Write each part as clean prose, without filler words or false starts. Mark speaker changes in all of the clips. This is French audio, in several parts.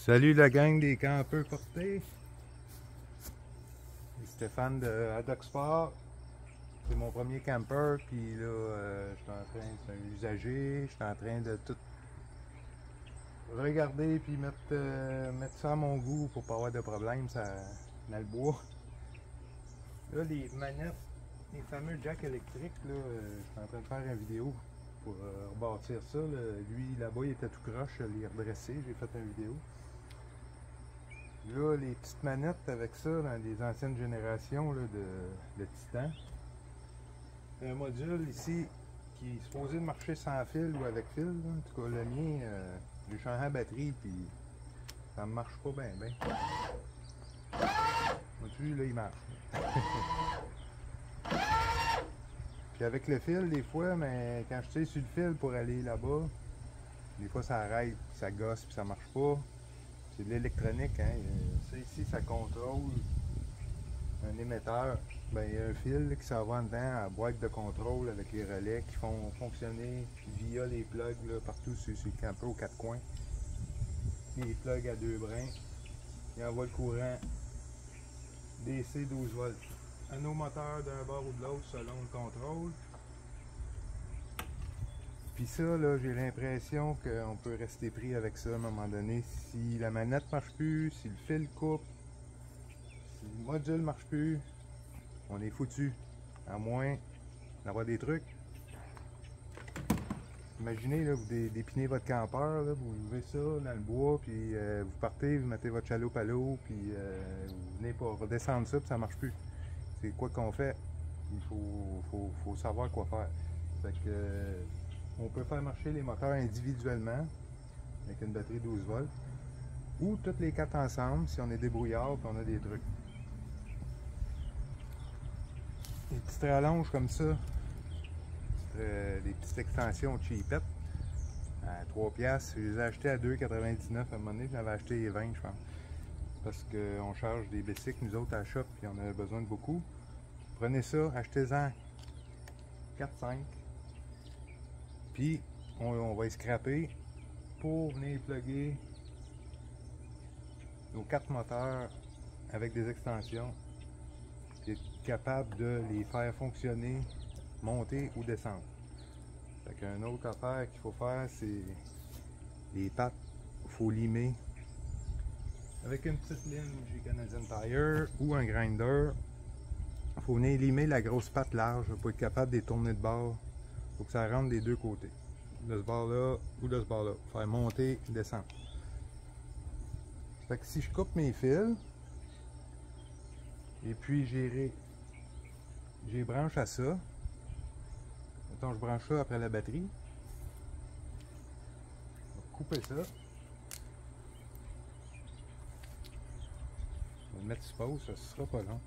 Speaker 1: Salut la gang des campeurs portés. C'est Stéphane de Adoxport. C'est mon premier camper, puis là, je suis en train, c'est un usager, je suis en train de tout regarder puis mettre ça à mon goût pour pas avoir de problème dans le bois. Là, les manettes, les fameux jacks électriques, là, je suis en train de faire une vidéo pour rebâtir ça. Là. Lui, là-bas, il était tout croche, je l'ai redressé, j'ai fait une vidéo. Là, les petites manettes avec ça dans les anciennes générations là, de Titan. Un module ici qui est supposé marcher sans fil ou avec fil. Là. En tout cas, le mien, j'ai changé la batterie puis ça ne marche pas bien. Vois-tu, là, il marche. Puis avec le fil, des fois, mais quand je tire sur le fil pour aller là-bas, des fois ça arrête, ça gosse puis ça marche pas. C'est de l'électronique, hein. Ça ici, ça contrôle un émetteur. Ben, il y a un fil là, qui s'en va en dedans à la boîte de contrôle avec les relais qui font fonctionner via les plugs là, partout sur le camper aux quatre coins. Les plugs à deux brins. Il envoie le courant DC 12 volts. À nos moteurs d'un bord ou de l'autre selon le contrôle. Puis ça, là, j'ai l'impression qu'on peut rester pris avec ça à un moment donné. Si la manette marche plus, si le fil coupe, si le module marche plus, on est foutu. À moins d'avoir des trucs. Imaginez, là, vous dépinez votre campeur, là, vous levez ça dans le bois, puis vous partez, vous mettez votre chaloupe à l'eau, puis vous venez pour redescendre ça, puis ça marche plus. C'est quoi qu'on fait? Il faut savoir quoi faire. Fait que, on peut faire marcher les moteurs individuellement avec une batterie 12 volts ou toutes les quatre ensemble si on est débrouillard et on a des trucs. Des petites rallonges comme ça, des petites extensions cheapettes à 3$. Je les ai achetées à 2,99$ à un moment donné, j'en avais acheté 20 je pense. Parce qu'on charge des bicycles nous autres à la shop et on a besoin de beaucoup. Prenez ça, achetez-en 4-5. Puis on va les scraper pour venir plugger nos 4 moteurs avec des extensions et être capable de les faire fonctionner, monter ou descendre. Fait qu'une autre affaire qu'il faut faire, c'est les pattes, il faut limer avec une petite lime chez Canadian Tire ou un grinder. Il faut venir limer la grosse patte large pour être capable de les tourner de bord. Il faut que ça rentre des deux côtés. De ce bord-là ou de ce bord-là. Faire monter, descendre. Fait que si je coupe mes fils, et puis j'ai branche à ça. Mettons, je branche ça après la batterie. Je vais couper ça. Je vais le mettre sur pause, ça ne sera pas long.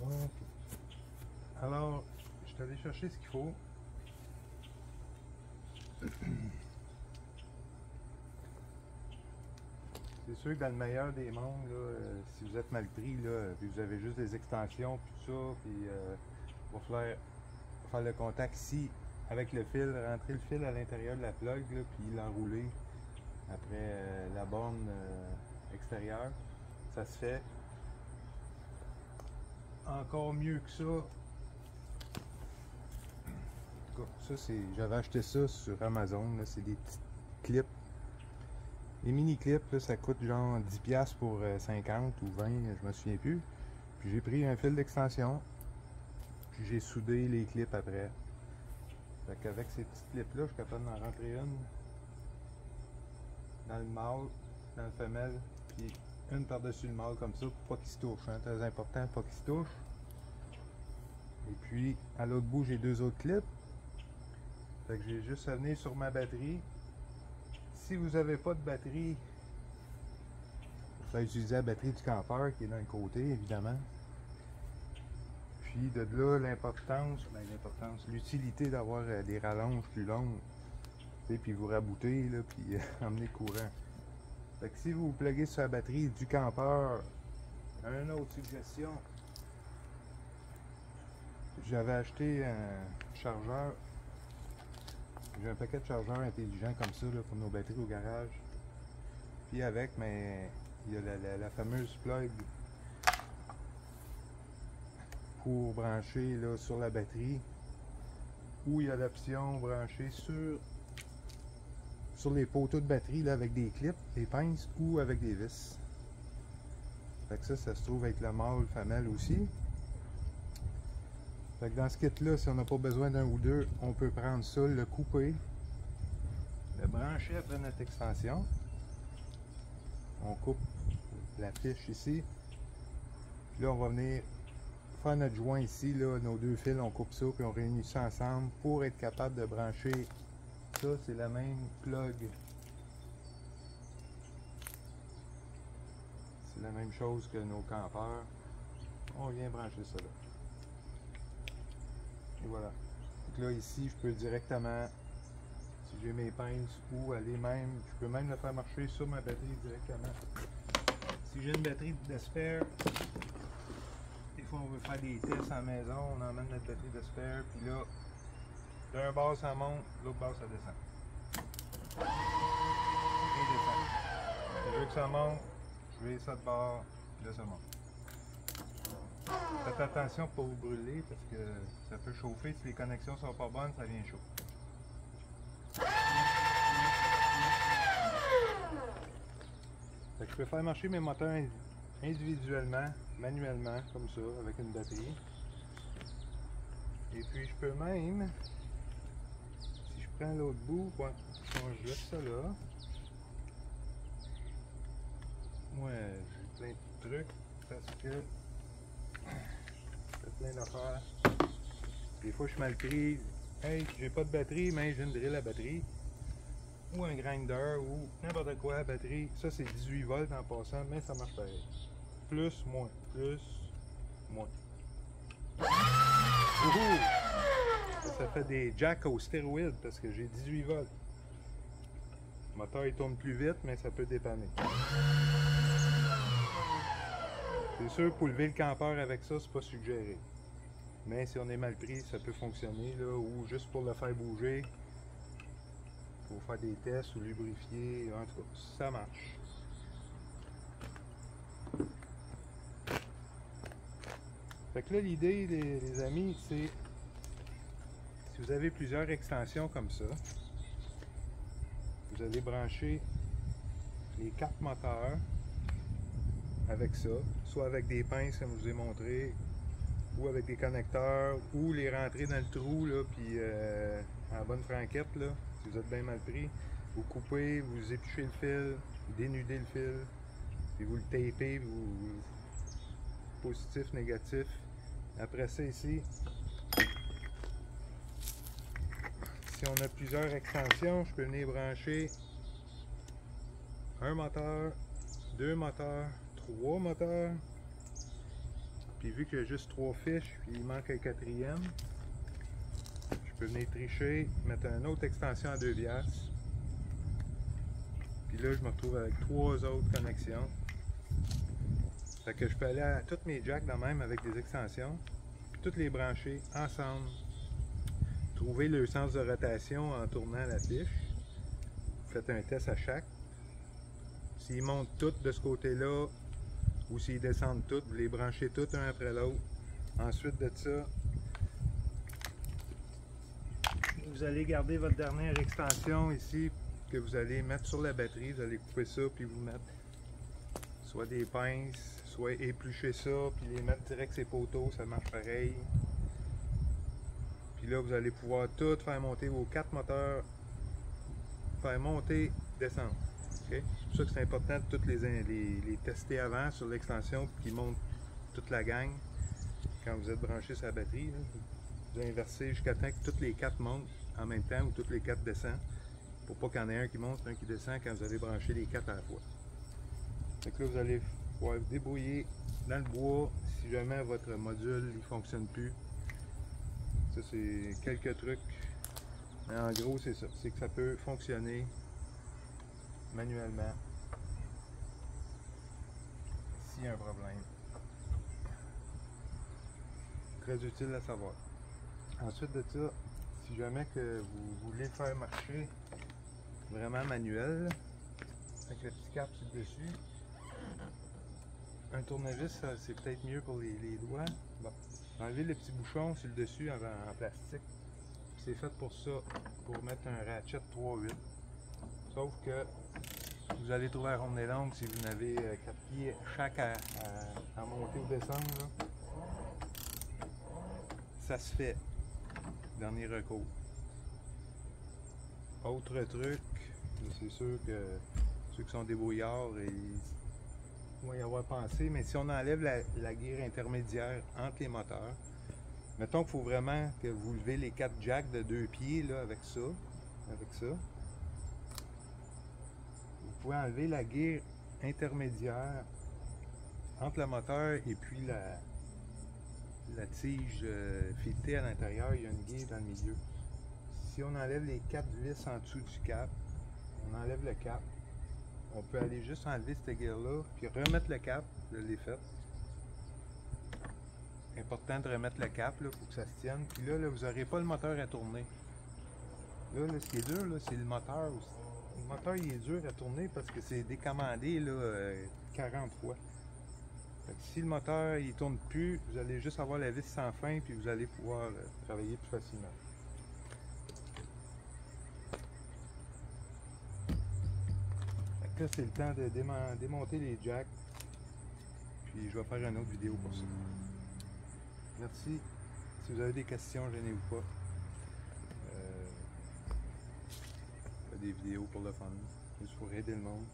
Speaker 1: Okay. Alors, je suis allé chercher ce qu'il faut. C'est sûr que dans le meilleur des mondes, là, si vous êtes mal pris, là, puis vous avez juste des extensions, puis tout ça, puis il va falloir faire le contact ici avec le fil, rentrer le fil à l'intérieur de la plug, là, puis l'enrouler après la borne extérieure. Ça se fait. Encore mieux que ça. En tout cas, ça c'est. J'avais acheté ça sur Amazon. C'est des petits clips. Les mini clips, là, ça coûte genre 10$ pour 50 ou 20, je me souviens plus. Puis j'ai pris un fil d'extension. Puis j'ai soudé les clips après. Fait qu'avec ces petits clips là, je suis capable d'en rentrer une dans le mâle, dans le femelle, puis une par-dessus le mâle comme ça pour pas qu'il se touche. Hein, très important, pas qu'il se touche. Et puis à l'autre bout, j'ai deux autres clips. Fait que j'ai juste à venir sur ma batterie. Si vous n'avez pas de batterie, vous pouvez utiliser la batterie du campeur qui est dans le côté, évidemment. Puis de là, l'utilité d'avoir des rallonges plus longues. Puis vous raboutez, là, puis emmener le courant. Fait que si vous vous pluguez sur la batterie du campeur, une autre suggestion, j'avais acheté un chargeur. J'ai un paquet de chargeurs intelligents comme ça là, pour nos batteries au garage. Puis avec, mais il y a la fameuse plug pour brancher là, sur la batterie, où il y a l'option brancher sur les poteaux de batterie là, avec des clips, des pinces ou avec des vis. Fait que ça se trouve avec le mâle, femelle aussi. Fait que dans ce kit-là, si on n'a pas besoin d'un ou deux, on peut prendre ça, le couper, le brancher après notre extension. On coupe la fiche ici. Puis là, on va venir faire notre joint ici, là, nos deux fils, on coupe ça, puis on réunit ça ensemble pour être capable de brancher. Ça, c'est la même plug. C'est la même chose que nos campeurs. On vient brancher ça là. Et voilà. Donc là, ici, je peux directement, si j'ai mes pinces, ou aller même, je peux même le faire marcher sur ma batterie directement. Si j'ai une batterie de spare, des fois on veut faire des tests à la maison, on emmène notre batterie de spare, puis là, d'un bord ça monte, l'autre bord ça descend. Et descend. Je veux que ça monte, je vais ça de bord, puis là ça monte. Faites attention pour vous brûler parce que ça peut chauffer. Si les connexions sont pas bonnes, ça vient chaud. Fait que je peux faire marcher mes moteurs individuellement, manuellement, comme ça, avec une batterie. Et puis je peux même, si je prends l'autre bout, ouais, je laisse ça là. Moi, j'ai plein de trucs parce que j'ai plein d'affaires. Des fois, je suis mal pris. Hey, j'ai pas de batterie, mais j'ai une drill à batterie. Ou un grinder, ou n'importe quoi à batterie. Ça, c'est 18 volts en passant, mais ça marche pareil. Plus, moins. Plus, moins. Ouhou! Ça fait des jacks au stéroïde parce que j'ai 18 volts. Le moteur, il tourne plus vite, mais ça peut dépanner. C'est sûr, pour lever le campeur avec ça, c'est pas suggéré. Mais si on est mal pris, ça peut fonctionner, là, ou juste pour le faire bouger, pour faire des tests ou lubrifier, en tout cas, ça marche. Fait que là, l'idée, les amis, c'est, si vous avez plusieurs extensions comme ça, vous allez brancher les 4 moteurs avec ça, soit avec des pinces comme je vous ai montré, ou avec des connecteurs, ou les rentrer dans le trou, là, puis en bonne franquette, là, si vous êtes bien mal pris, vous coupez, vous épluchez le fil, vous dénudez le fil, puis vous le tapez, positif, négatif. Après ça ici, si on a plusieurs extensions, je peux venir brancher un moteur, 2 moteurs, 3 moteurs. Puis vu qu'il y a juste 3 fiches, puis il manque un 4e, je peux venir tricher, mettre une autre extension à 2 piastres. Puis là, je me retrouve avec 3 autres connexions. Fait que je peux aller à toutes mes jacks de même avec des extensions, puis toutes les brancher ensemble. Trouver le sens de rotation en tournant la fiche. Vous faites un test à chaque. S'ils montent toutes de ce côté-là, ou s'ils descendent toutes, vous les branchez toutes un après l'autre. Ensuite de ça, vous allez garder votre dernière extension ici que vous allez mettre sur la batterie. Vous allez couper ça puis vous mettre soit des pinces, soit éplucher ça puis les mettre direct sur les poteaux, ça marche pareil. Puis là, vous allez pouvoir tout faire monter vos 4 moteurs, faire monter, descendre. Okay? C'est pour ça que c'est important de toutes les tester avant sur l'extension pour qu'ils montent toute la gang. Quand vous êtes branché sur la batterie, là, vous inversez jusqu'à temps que toutes les 4 montent en même temps ou toutes les 4 descendent. Pour pas qu'il y en ait un qui monte, un qui descend quand vous avez branché les 4 à la fois. Donc là, vous allez pouvoir vous débrouiller dans le bois si jamais votre module ne fonctionne plus. Ça, c'est quelques trucs. Mais en gros, c'est ça. C'est que ça peut fonctionner manuellement s'il y a un problème. Très utile à savoir. Ensuite de ça, si jamais que vous voulez faire marcher vraiment manuel, avec le petit cap sur le dessus, un tournevis, c'est peut-être mieux pour les doigts. Bon, enlever le petit bouchon sur le dessus en plastique. C'est fait pour ça, pour mettre un ratchet 3/8. Sauf que vous allez trouver la ronde des longues si vous n'avez 4 pieds chaque à monter ou descendre. Là. Ça se fait. Dernier recours. Autre truc, c'est sûr que ceux qui sont débrouillards, ils vont y avoir pensé, mais si on enlève la guire intermédiaire entre les moteurs, mettons qu'il faut vraiment que vous levez les 4 jacks de 2 pieds là, avec ça. Vous pouvez enlever la guire intermédiaire entre le moteur et puis la tige filetée à l'intérieur. Il y a une guire dans le milieu. Si on enlève les 4 vis en dessous du cap, on enlève le cap. On peut aller juste enlever cette guire-là, puis remettre le cap. Je l'ai fait. Important de remettre le cap là, pour que ça se tienne. Puis là, vous n'aurez pas le moteur à tourner. Là, ce qui est dur, c'est le moteur aussi. Le moteur, il est dur à tourner parce que c'est décommandé là, 40 fois. Fait que si le moteur il tourne plus, vous allez juste avoir la vis sans fin, puis vous allez pouvoir travailler plus facilement. Là, c'est le temps de démonter les jacks. Puis je vais faire une autre vidéo pour ça. Merci. Si vous avez des questions, gênez-vous pas. Je fais des vidéos pour le fun. Juste pour aider le monde.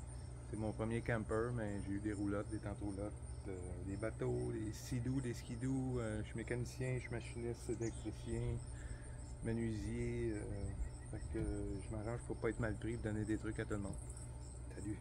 Speaker 1: C'est mon premier camper, mais j'ai eu des roulottes, des tentes roulottes, des bateaux, des sea-doo, des skidoo. Je suis mécanicien, je suis machiniste, électricien, menuisier. Fait que je m'arrange pour pas être mal pris et donner des trucs à tout le monde. Salut!